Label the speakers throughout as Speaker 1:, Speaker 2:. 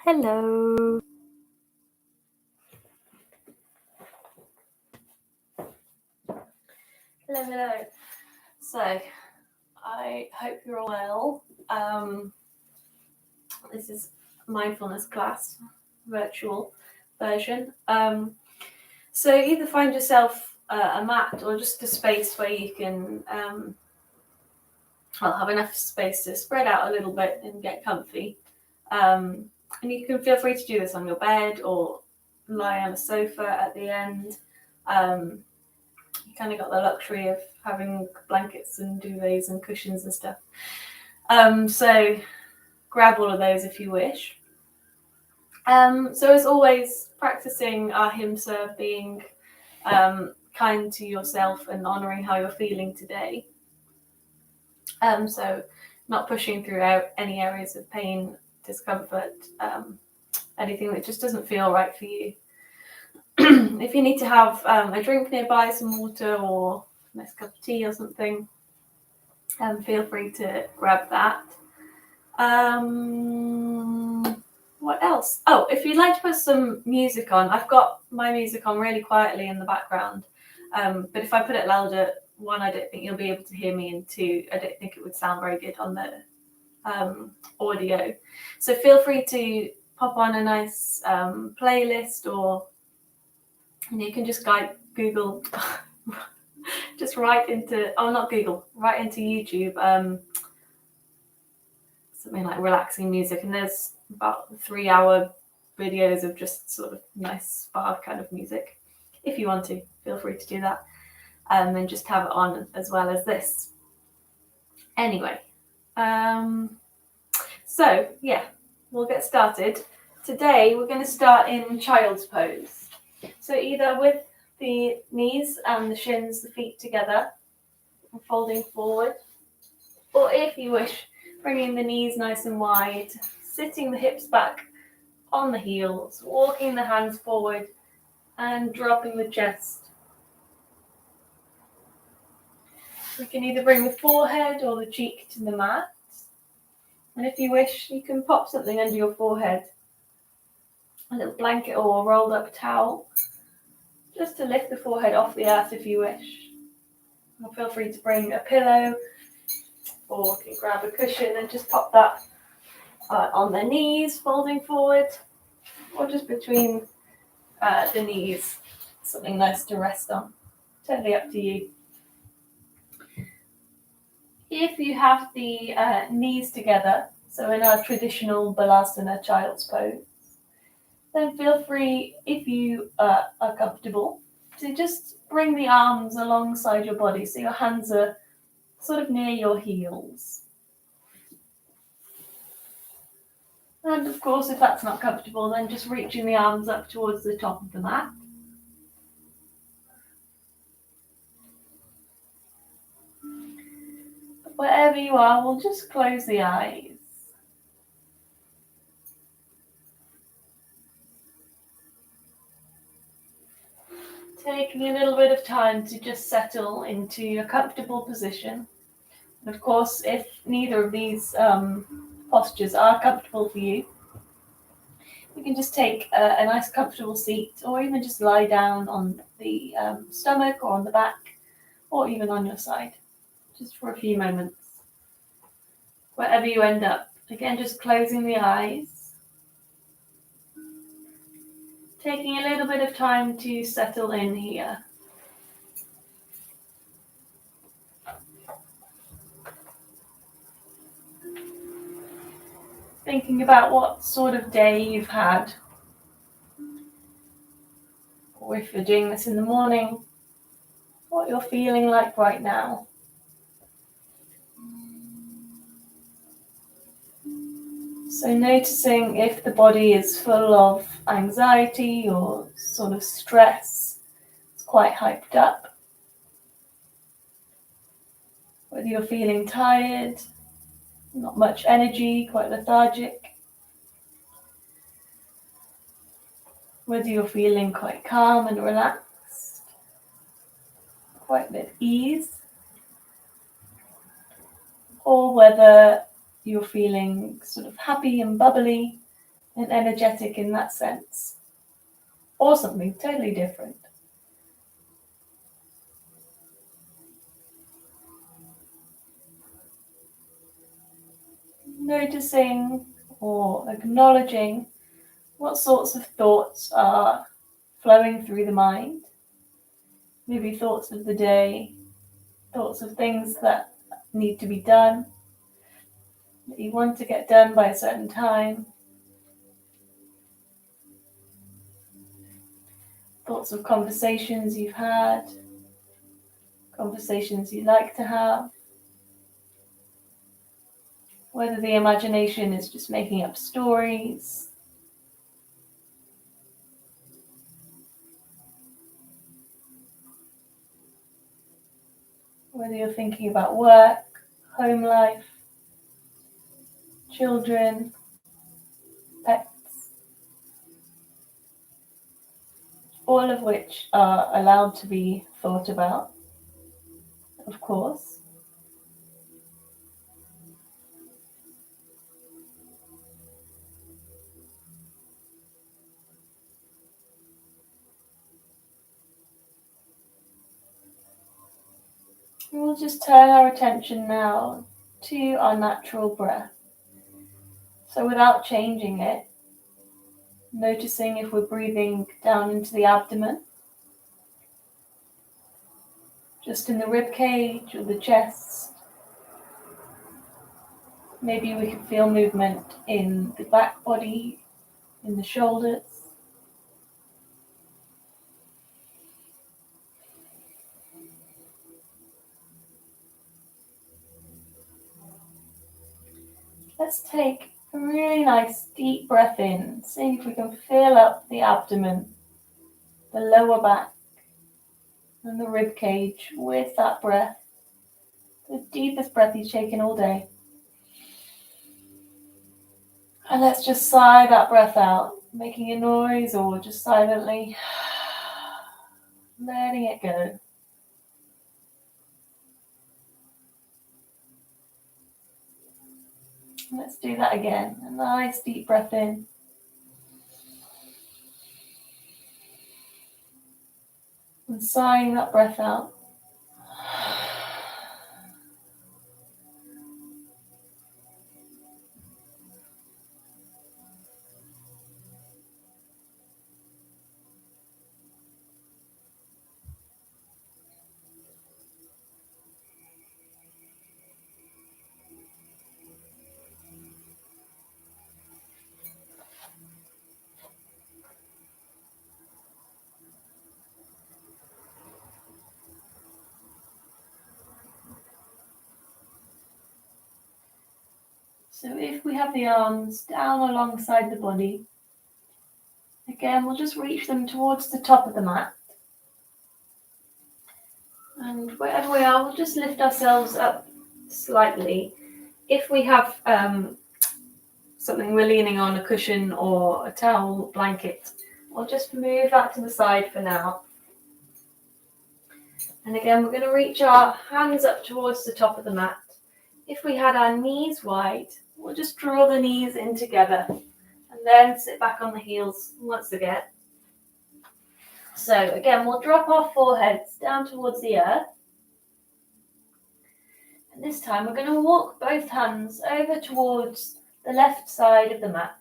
Speaker 1: Hello. Hello. So, I hope you're all well. This is Mindfulness Class, virtual version. So either find yourself a mat or just a space where you can have enough space to spread out a little bit and get comfy. And you can feel free to do this on your bed or lie on a sofa at the end. You kind of got the luxury of having blankets and duvets and cushions and stuff. So grab all of those if you wish. So as always, practicing our himsa, being kind to yourself and honouring how you're feeling today. So not pushing throughout any areas of pain, discomfort, anything that just doesn't feel right for you. If you need to have a drink nearby, some water or a nice cup of tea or something, feel free to grab that. What else? Oh, if you'd like to put some music on, I've got my music on really quietly in the background. But if I put it louder, one, I don't think you'll be able to hear me, and two, I don't think it would sound very good on the audio. So feel free to pop on a nice playlist, or you can just Google, just write into YouTube, something like relaxing music, and there's about 3-hour videos of just sort of nice spa kind of music. If you want to, feel free to do that, and just have it on as well as this. Anyway, so yeah, we'll get started. Today we're going to start in child's pose. So either with the knees and the shins, the feet together, and folding forward, or if you wish, bringing the knees nice and wide, sitting the hips back on the heels, walking the hands forward and dropping the chest. We can either bring the forehead or the cheek to the mat. And if you wish, you can pop something under your forehead, a little blanket or a rolled up towel, just to lift the forehead off the earth if you wish. And feel free to bring a pillow, or you can grab a cushion and just pop that on the knees, folding forward, or just between the knees, something nice to rest on. Totally up to you. If you have the knees together, so in our traditional Balasana child's pose, then feel free, if you are comfortable, to just bring the arms alongside your body, so your hands are sort of near your heels. And of course, if that's not comfortable, then just reaching the arms up towards the top of the mat. Wherever you are, we'll just close the eyes. Taking a little bit of time to just settle into a comfortable position. And of course, if neither of these postures are comfortable for you, you can just take a nice comfortable seat, or even just lie down on the stomach or on the back, or even on your side, just for a few moments. Wherever you end up, again, just closing the eyes, taking a little bit of time to settle in here. Thinking about what sort of day you've had, or if you're doing this in the morning, what you're feeling like right now. So noticing if the body is full of anxiety or sort of stress, it's quite hyped up. Whether you're feeling tired, not much energy, quite lethargic. Whether you're feeling quite calm and relaxed, quite at ease. Or whether you're feeling sort of happy and bubbly and energetic in that sense, or something totally different. Noticing or acknowledging what sorts of thoughts are flowing through the mind. Maybe thoughts of the day, thoughts of things that need to be done, that you want to get done by a certain time. Thoughts of conversations you've had, conversations you'd like to have. Whether the imagination is just making up stories. Whether you're thinking about work, home life, children, pets, all of which are allowed to be thought about, of course. And we'll just turn our attention now to our natural breath. So without changing it, noticing if we're breathing down into the abdomen, just in the rib cage or the chest. Maybe we can feel movement in the back body, in the shoulders. Let's take a really nice deep breath in, seeing if we can fill up the abdomen, the lower back, and the rib cage with that breath. The deepest breath you've taken all day. And let's just sigh that breath out, making a noise or just silently letting it go. Let's do that again. A nice deep breath in. And sighing that breath out. So if we have the arms down alongside the body, again, we'll just reach them towards the top of the mat. And wherever we are, we'll just lift ourselves up slightly. If we have something we're leaning on, a cushion or a towel, blanket, we'll just move that to the side for now. And again, we're going to reach our hands up towards the top of the mat. If we had our knees wide, we'll just draw the knees in together and then sit back on the heels once again. So again, we'll drop our foreheads down towards the earth. And this time we're going to walk both hands over towards the left side of the mat.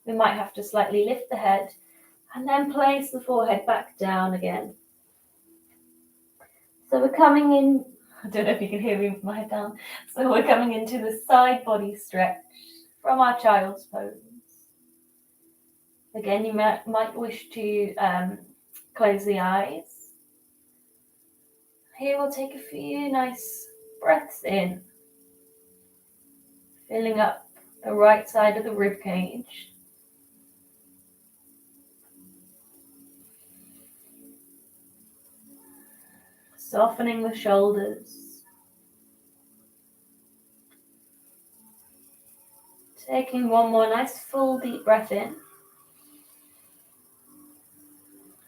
Speaker 1: We might have to slightly lift the head and then place the forehead back down again. So we're coming in, I don't know if you can hear me with my head down. So we're coming into the side body stretch from our child's pose. Again, you might wish to close the eyes. Here we'll take a few nice breaths in, filling up the right side of the rib cage. Softening the shoulders. Taking one more nice full deep breath in.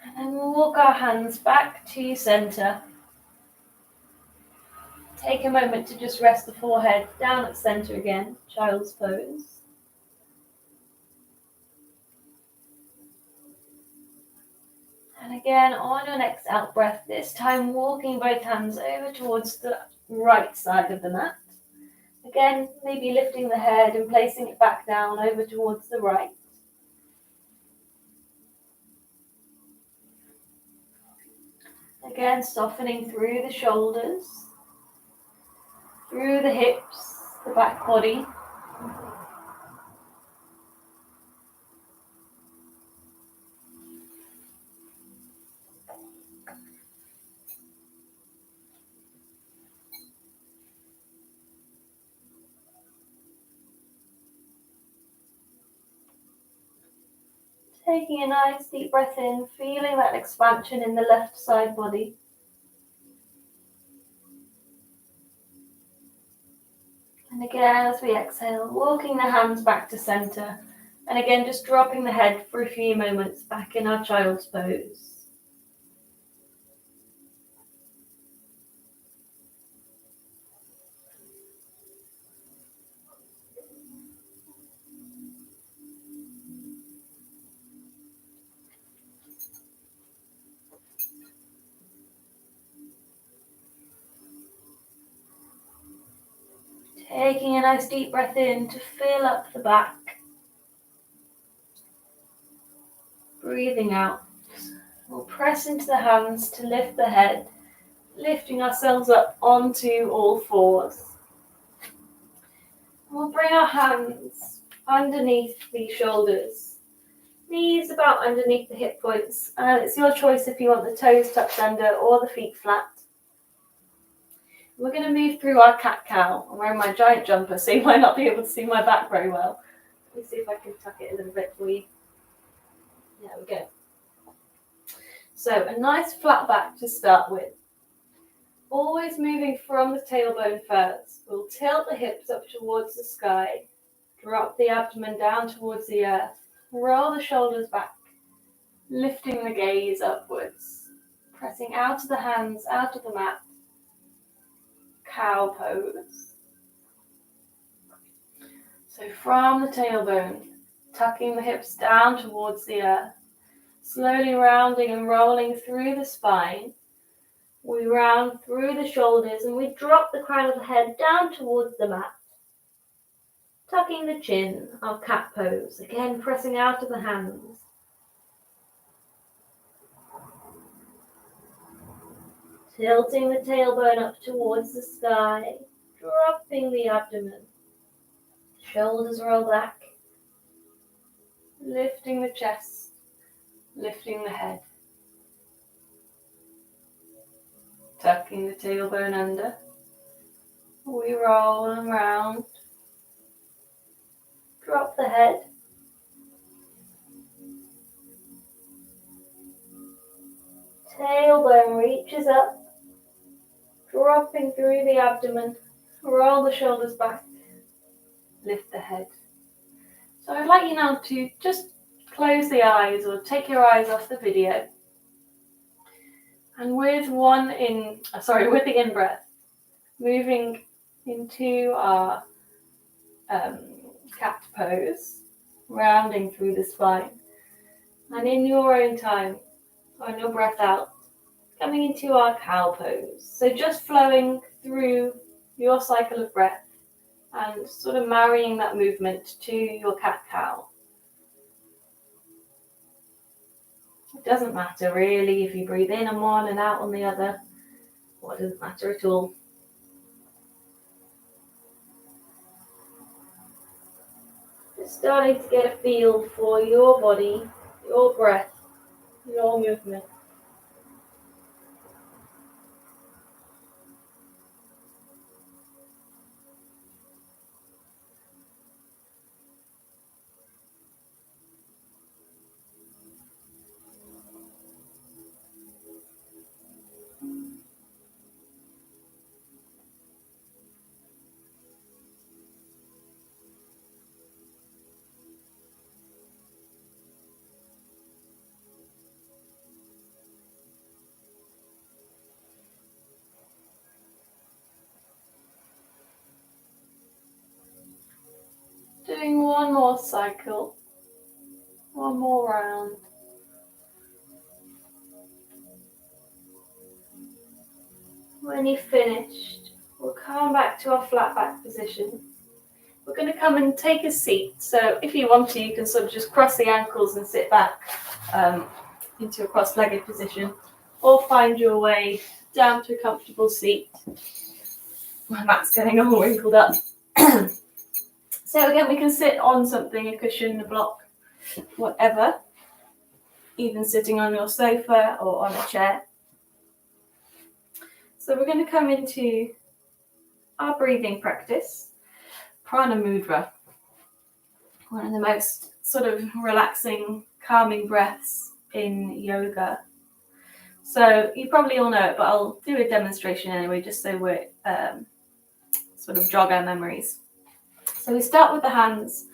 Speaker 1: And then we'll walk our hands back to center. Take a moment to just rest the forehead down at center again, child's pose. And again, on your next out breath, this time walking both hands over towards the right side of the mat. Again, maybe lifting the head and placing it back down over towards the right. Again, softening through the shoulders, through the hips, the back body. Taking a nice deep breath in, feeling that expansion in the left side body. And again, as we exhale, walking the hands back to center. And again, just dropping the head for a few moments back in our child's pose. Taking a nice deep breath in to fill up the back. Breathing out. We'll press into the hands to lift the head, lifting ourselves up onto all fours. We'll bring our hands underneath the shoulders. Knees about underneath the hip points. And it's your choice if you want the toes tucked under or the feet flat. We're going to move through our cat-cow. I'm wearing my giant jumper, so you might not be able to see my back very well. Let me see if I can tuck it a little bit for you. There we go. So a nice flat back to start with. Always moving from the tailbone first. We'll tilt the hips up towards the sky. Drop the abdomen down towards the earth. Roll the shoulders back. Lifting the gaze upwards. Pressing out of the hands, out of the mat. Cow pose. So from the tailbone, tucking the hips down towards the earth, slowly rounding and rolling through the spine. We round through the shoulders and we drop the crown of the head down towards the mat. Tucking the chin, our cat pose, again pressing out of the hands. Tilting the tailbone up towards the sky, dropping the abdomen. Shoulders roll back, lifting the chest, lifting the head. Tucking the tailbone under. We roll and round. Drop the head. Tailbone reaches up, dropping through the abdomen. Roll the shoulders back. Lift the head. So I'd like you now to just close the eyes or take your eyes off the video. And with the in-breath, moving into our cat pose, rounding through the spine. And in your own time, on your breath out, coming into our cow pose. So just flowing through your cycle of breath and sort of marrying that movement to your cat-cow. It doesn't matter really if you breathe in on one and out on the other, or it doesn't matter at all. Just starting to get a feel for your body, your breath, your movement. Doing one more cycle, one more round. When you've finished, we'll come back to our flat back position. We're going to come and take a seat. So if you want to, you can sort of just cross the ankles and sit back into a cross-legged position, or find your way down to a comfortable seat. My mat's getting all wrinkled up. So again, we can sit on something, a cushion, a block, whatever, even sitting on your sofa or on a chair. So we're going to come into our breathing practice, Prana Mudra, one of the most sort of relaxing, calming breaths in yoga. So you probably all know it, but I'll do a demonstration anyway, just so we sort of jog our memories. So we start with the hands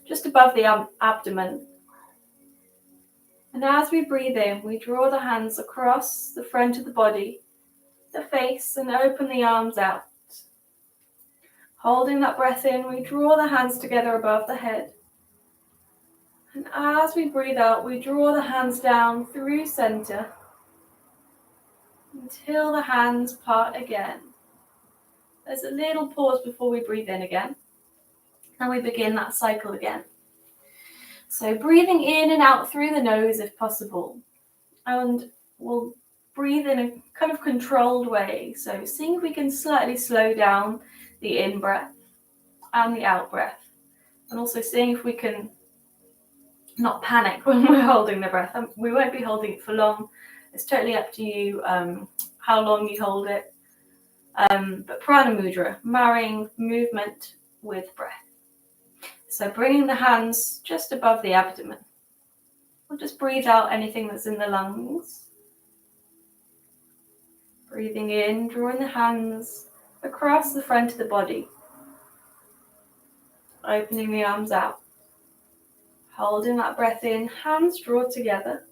Speaker 1: just above the abdomen. And as we breathe in, we draw the hands across the front of the body, the face, and open the arms out. Holding that breath in, we draw the hands together above the head. And as we breathe out, we draw the hands down through center until the hands part again. There's a little pause before we breathe in again. And we begin that cycle again. So breathing in and out through the nose if possible. And we'll breathe in a kind of controlled way. So seeing if we can slightly slow down the in-breath and the out-breath. And also seeing if we can not panic when we're holding the breath. We won't be holding it for long. It's totally up to you how long you hold it. But Prana Mudra, marrying movement with breath. So bringing the hands just above the abdomen. We'll just breathe out anything that's in the lungs. Breathing in, drawing the hands across the front of the body. Opening the arms out. Holding that breath in, hands draw together.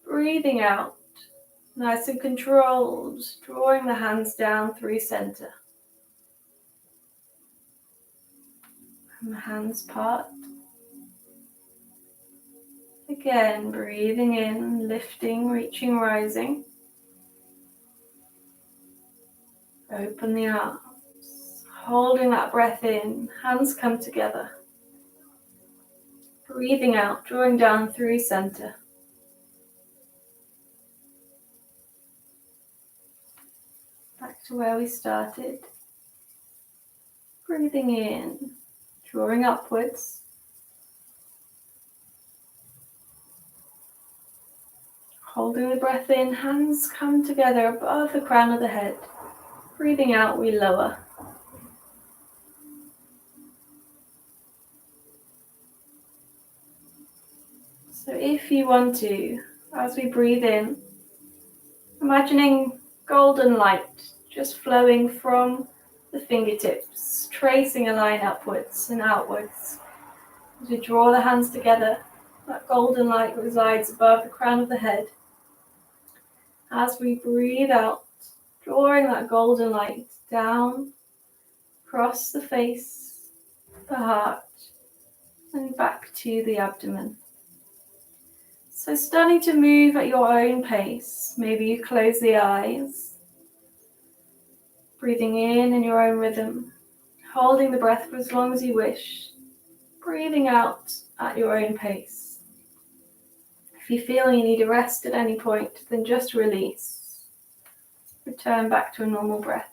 Speaker 1: Breathing out, nice and controlled, drawing the hands down through center. And the hands part. Again, breathing in, lifting, reaching, rising. Open the arms. Holding that breath in, hands come together. Breathing out, drawing down through center. Back to where we started. Breathing in, drawing upwards. Holding the breath in, hands come together above the crown of the head. Breathing out, we lower. So if you want to, as we breathe in, imagining golden light just flowing from the fingertips, tracing a line upwards and outwards. As we draw the hands together, that golden light resides above the crown of the head. As we breathe out, drawing that golden light down, across the face, the heart, and back to the abdomen. So starting to move at your own pace. Maybe you close the eyes. Breathing in your own rhythm. Holding the breath for as long as you wish. Breathing out at your own pace. If you feel you need a rest at any point, then just release. Return back to a normal breath.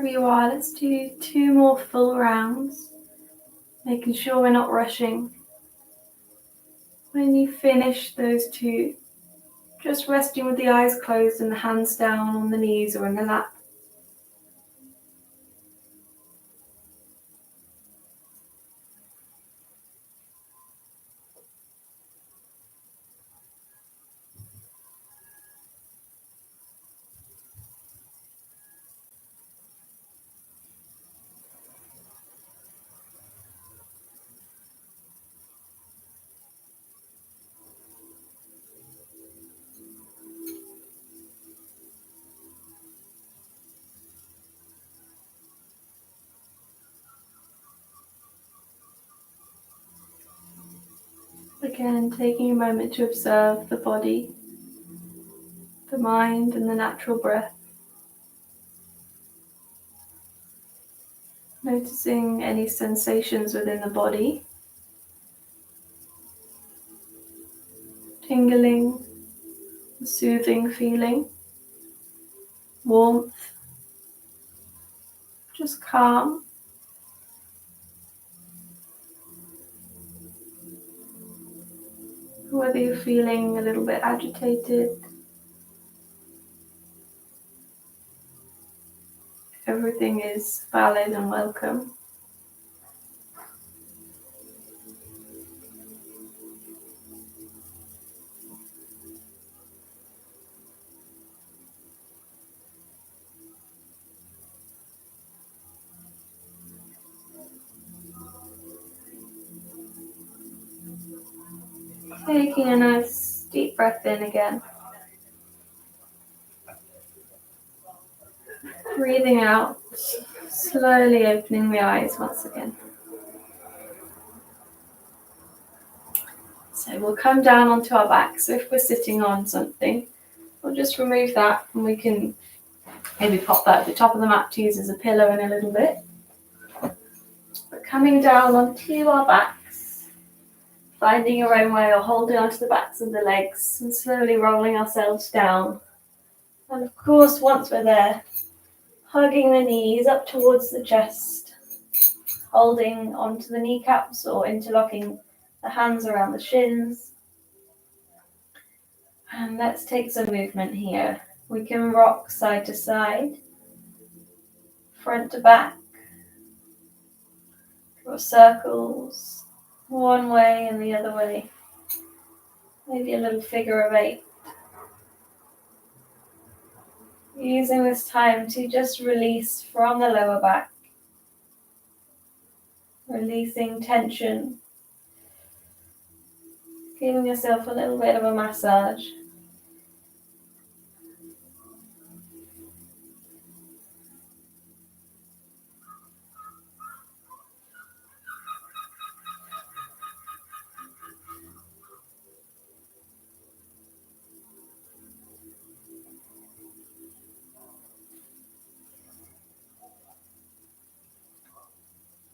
Speaker 1: wherever you are, let's do 2 more full rounds, making sure we're not rushing. When you finish those 2, just resting with the eyes closed and the hands down on the knees or in the lap. Again, taking a moment to observe the body, the mind, and the natural breath. Noticing any sensations within the body, tingling, soothing feeling, warmth, just calm. Whether you're feeling a little bit agitated, everything is valid and welcome. Taking a nice deep breath in again. Breathing out, slowly opening the eyes once again. So we'll come down onto our back. So if we're sitting on something, we'll just remove that and we can maybe pop that at the top of the mat to use as a pillow in a little bit. But coming down onto our backs, finding your own way or holding onto the backs of the legs and slowly rolling ourselves down. And of course, once we're there, hugging the knees up towards the chest, holding onto the kneecaps or interlocking the hands around the shins. And let's take some movement here. We can rock side to side, front to back, draw circles, one way and the other way. Maybe a little figure of 8. Using this time to just release from the lower back, releasing tension, giving yourself a little bit of a massage.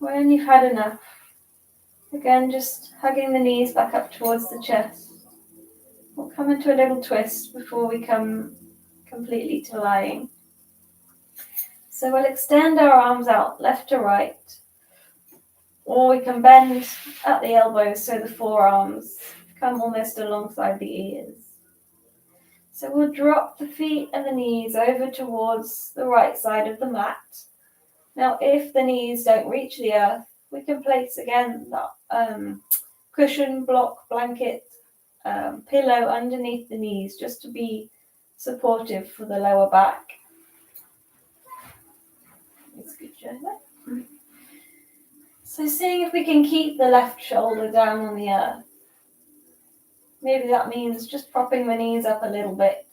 Speaker 1: When you've had enough, again just hugging the knees back up towards the chest. We'll come into a little twist before we come completely to lying. So we'll extend our arms out left to right, or we can bend at the elbows so the forearms come almost alongside the ears. So we'll drop the feet and the knees over towards the right side of the mat. Now, if the knees don't reach the earth, we can place again that cushion, block, blanket, pillow underneath the knees just to be supportive for the lower back. It's good, Joe. So seeing if we can keep the left shoulder down on the earth. Maybe that means just propping the knees up a little bit.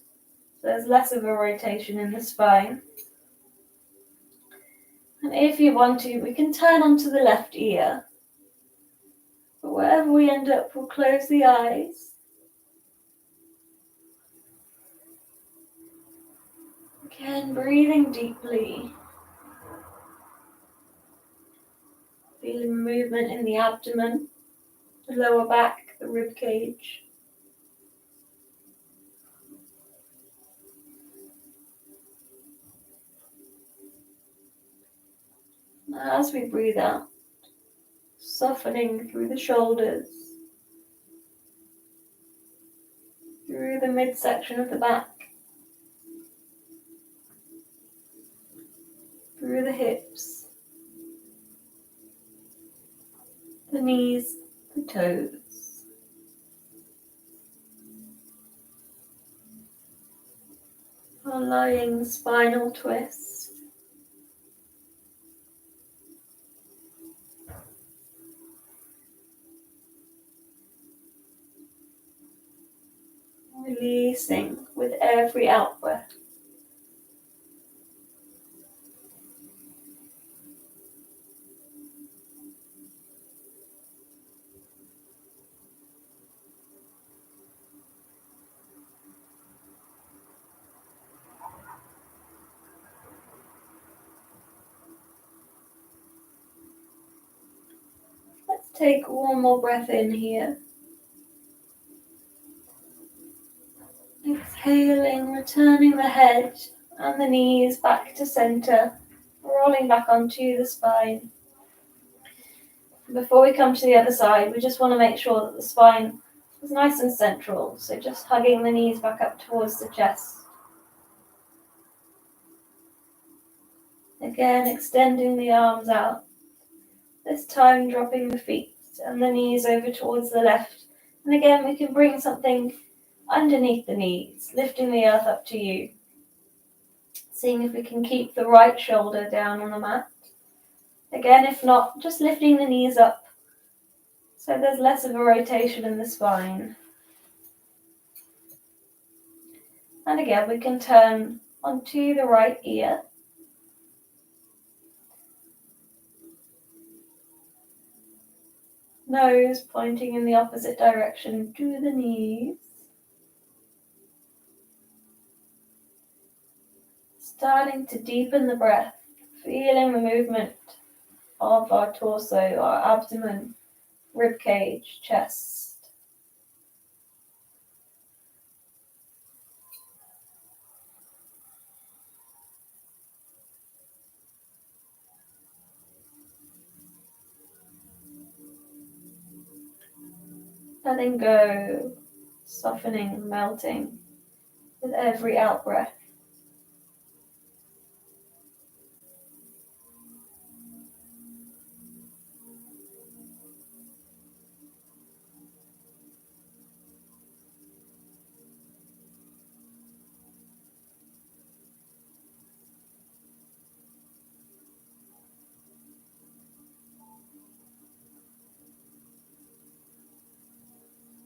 Speaker 1: So there's less of a rotation in the spine. And if you want to, we can turn onto the left ear. But wherever we end up, we'll close the eyes. Again, breathing deeply. Feeling movement in the abdomen, the lower back, the rib cage. As we breathe out, softening through the shoulders, through the midsection of the back, through the hips, the knees, the toes. Our lying spinal twist. Releasing with every out breath. Let's take one more breath in here. Exhaling, returning the head and the knees back to center, rolling back onto the spine. Before we come to the other side, we just want to make sure that the spine is nice and central, so just hugging the knees back up towards the chest. Again, extending the arms out, this time dropping the feet and the knees over towards the left. And again, we can bring something underneath the knees, lifting the earth up to you. Seeing if we can keep the right shoulder down on the mat. Again, if not, just lifting the knees up so there's less of a rotation in the spine. And again, we can turn onto the right ear. Nose pointing in the opposite direction to the knees. Starting to deepen the breath, feeling the movement of our torso, our abdomen, rib cage, chest. Letting go, softening, melting with every out breath.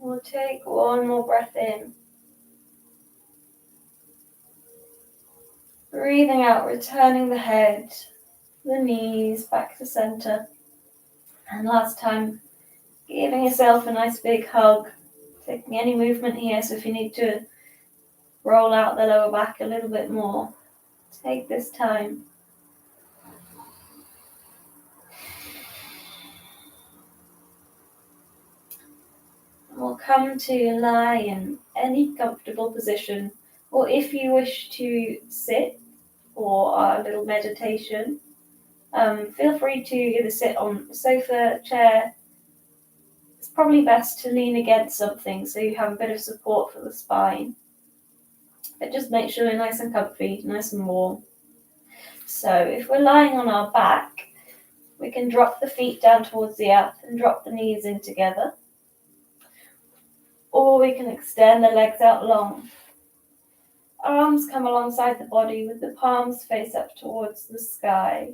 Speaker 1: We'll take one more breath in. Breathing out, returning the head, the knees back to center. And last time, giving yourself a nice big hug. Taking any movement here, so if you need to roll out the lower back a little bit more, take this time. We'll come to lie in any comfortable position, or if you wish to sit for our little meditation, feel free to either sit on a sofa, chair. It's probably best to lean against something so you have a bit of support for the spine. But just make sure you're nice and comfy, nice and warm. So if we're lying on our back, we can drop the feet down towards the earth and drop the knees in together. Or we can extend the legs out long. Arms come alongside the body with the palms face up towards the sky.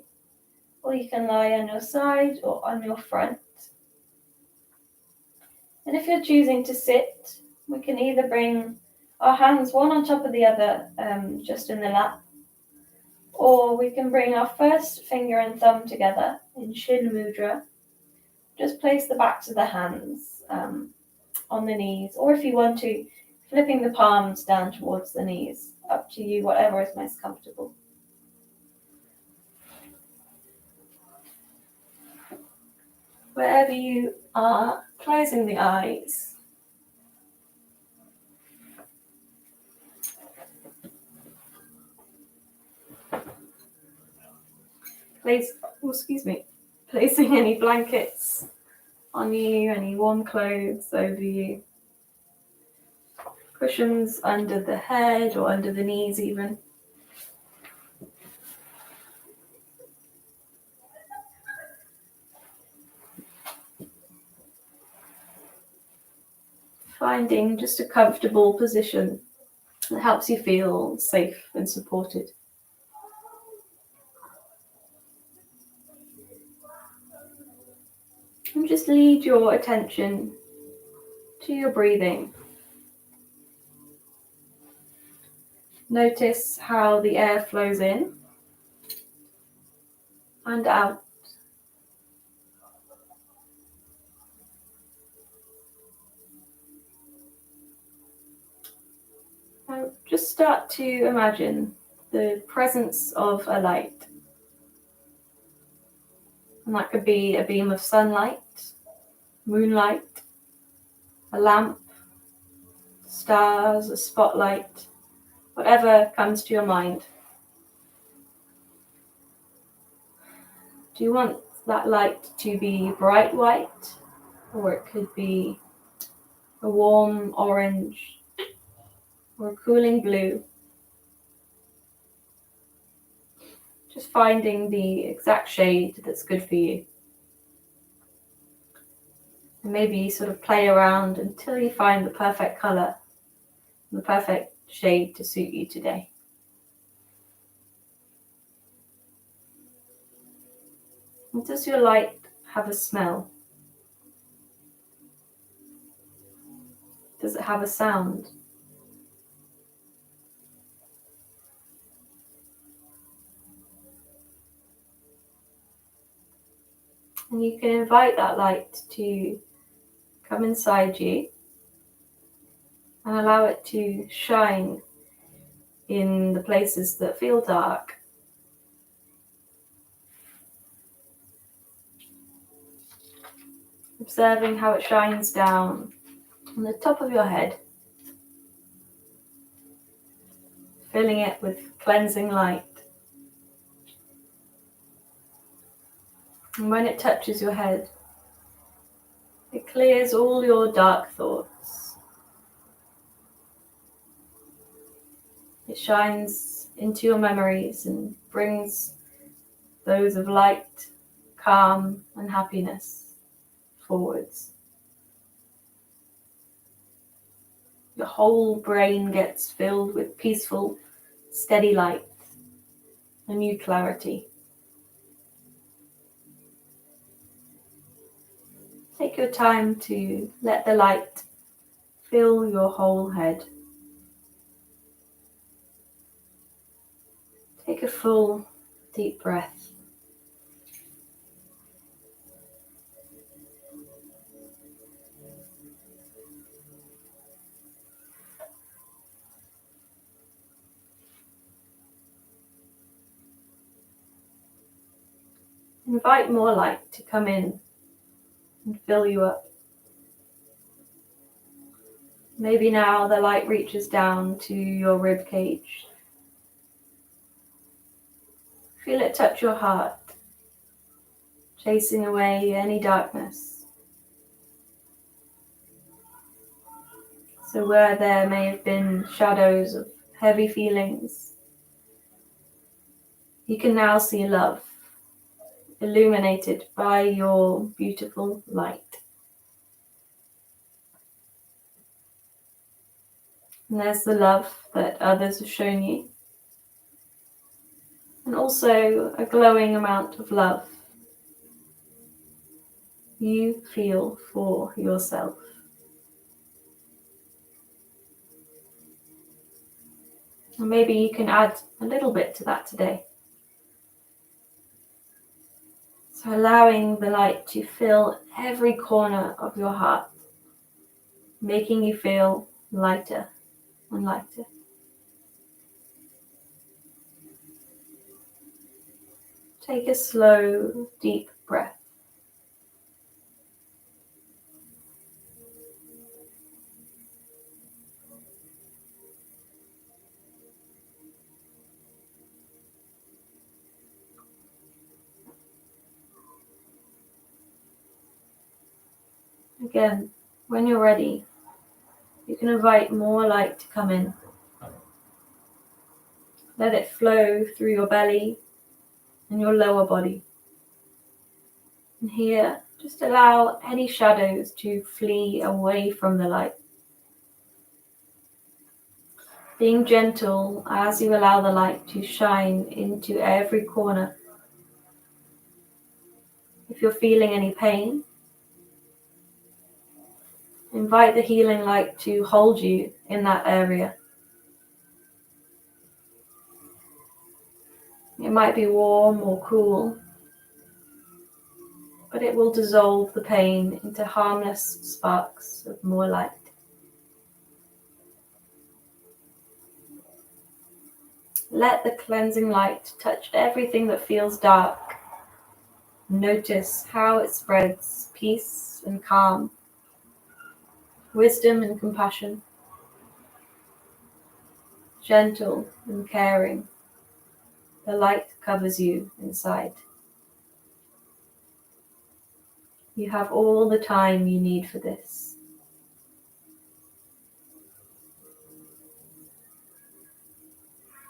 Speaker 1: Or you can lie on your side or on your front. And if you're choosing to sit, we can either bring our hands one on top of the other, just in the lap. Or we can bring our first finger and thumb together in Shin Mudra. Just place the backs of the hands on the knees, or if you want to, flipping the palms down towards the knees. Up to you, whatever is most comfortable. Wherever you are, closing the eyes. placing any blankets on you, any warm clothes over you, cushions under the head or under the knees even. Finding just a comfortable position that helps you feel safe and supported. And just lead your attention to your breathing. Notice how the air flows in and out. Now just start to imagine the presence of a light. And that could be a beam of sunlight, moonlight, a lamp, stars, a spotlight, whatever comes to your mind. Do you want that light to be bright white, or it could be a warm orange, or a cooling blue? Just finding the exact shade that's good for you. And maybe sort of play around until you find the perfect color, the perfect shade to suit you today. And does your light have a smell? Does it have a sound? And you can invite that light to come inside you and allow it to shine in the places that feel dark. Observing how it shines down on the top of your head, filling it with cleansing light. And when it touches your head, it clears all your dark thoughts. It shines into your memories and brings those of light, calm, and happiness forwards. Your whole brain gets filled with peaceful, steady light, a new clarity. Take your time to let the light fill your whole head. Take a full, deep breath. Invite more light to come in and fill you up. Maybe now the light reaches down to your rib cage. Feel it touch your heart, chasing away any darkness. So where there may have been shadows of heavy feelings, you can now see love, illuminated by your beautiful light. And there's the love that others have shown you, and also a glowing amount of love you feel for yourself. And maybe you can add a little bit to that today. So allowing the light to fill every corner of your heart, making you feel lighter and lighter. Take a slow, deep breath. Again, when you're ready, you can invite more light to come in. Let it flow through your belly and your lower body. And here, just allow any shadows to flee away from the light. Being gentle as you allow the light to shine into every corner. If you're feeling any pain, invite the healing light to hold you in that area. It might be warm or cool, but it will dissolve the pain into harmless sparks of more light. Let the cleansing light touch everything that feels dark. Notice how it spreads peace and calm, wisdom and compassion, gentle and caring. The light covers you inside. You have all the time you need for this.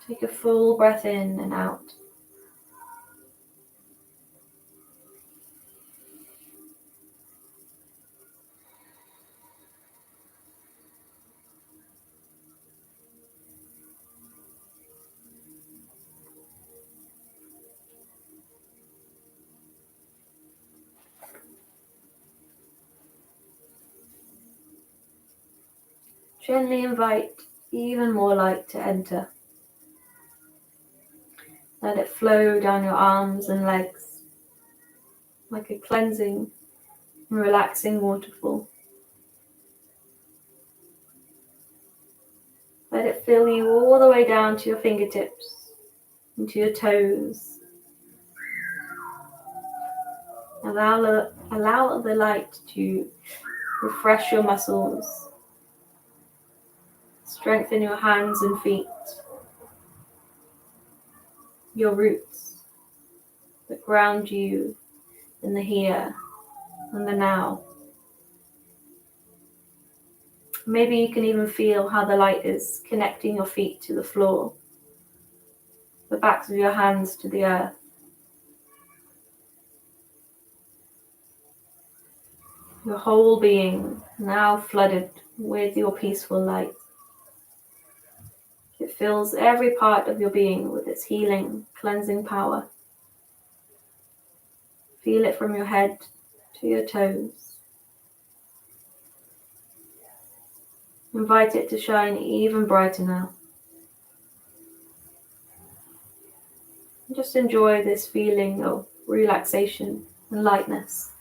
Speaker 1: Take a full breath in and out. Gently invite even more light to enter. Let it flow down your arms and legs like a cleansing and relaxing waterfall. Let it fill you all the way down to your fingertips, into your toes. Allow the light to refresh your muscles, strengthen your hands and feet, your roots that ground you in the here and the now. Maybe you can even feel how the light is connecting your feet to the floor, the backs of your hands to the earth. Your whole being now flooded with your peaceful light. It fills every part of your being with its healing, cleansing power. Feel it from your head to your toes. Invite it to shine even brighter now. Just enjoy this feeling of relaxation and lightness.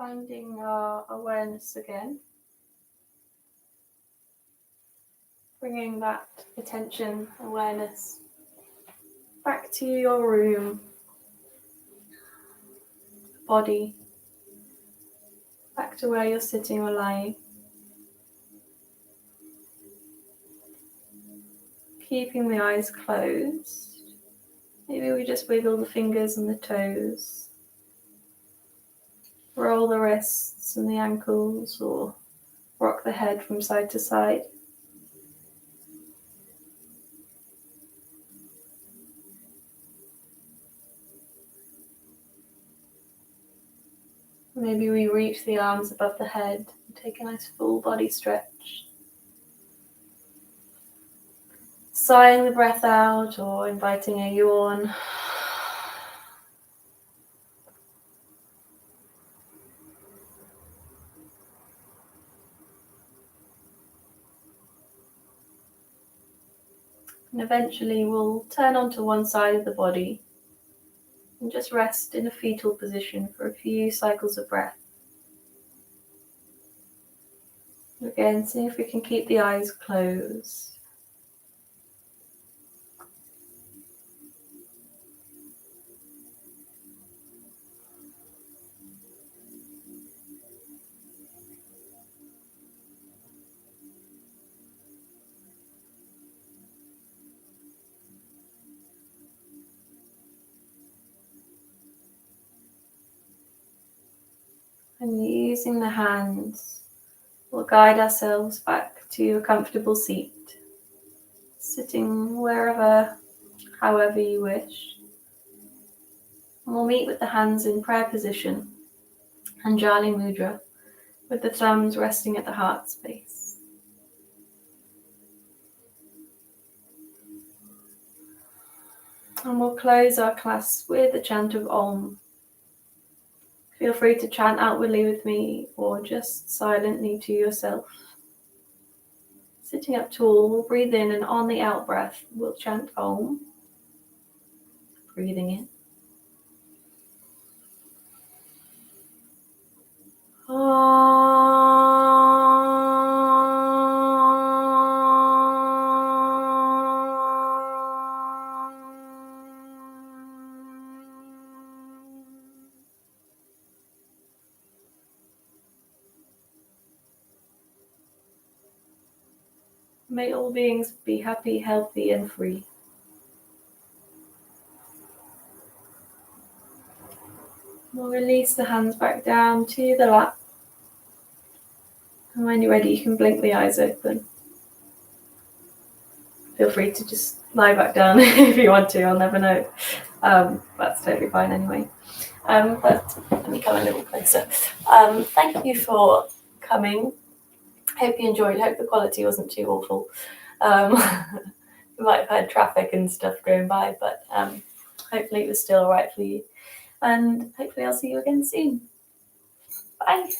Speaker 1: Finding our awareness again. Bringing that attention, awareness back to your room, body, back to where you're sitting or lying. Keeping the eyes closed. Maybe we just wiggle the fingers and the toes. Roll the wrists and the ankles, or rock the head from side to side. Maybe we reach the arms above the head and take a nice full body stretch. Sighing the breath out or inviting a yawn. And eventually we'll turn onto one side of the body and just rest in a fetal position for a few cycles of breath. Again, see if we can keep the eyes closed. And using the hands, we'll guide ourselves back to a comfortable seat, sitting wherever, however you wish. And we'll meet with the hands in prayer position, Anjali Mudra, with the thumbs resting at the heart space. And we'll close our class with a chant of Om. Feel free to chant outwardly with me or just silently to yourself. Sitting up tall, we'll breathe in, and on the out breath, we'll chant Om. Breathing in. May all beings be happy, healthy, and free. We'll release the hands back down to the lap. And when you're ready, you can blink the eyes open. Feel free to just lie back down if you want to. I'll never know. That's totally fine anyway. But let me come a little closer. Thank you for coming. Hope you enjoyed. Hope the quality wasn't too awful. You might have heard traffic and stuff going by, but hopefully it was still alright for you. And hopefully I'll see you again soon. Bye.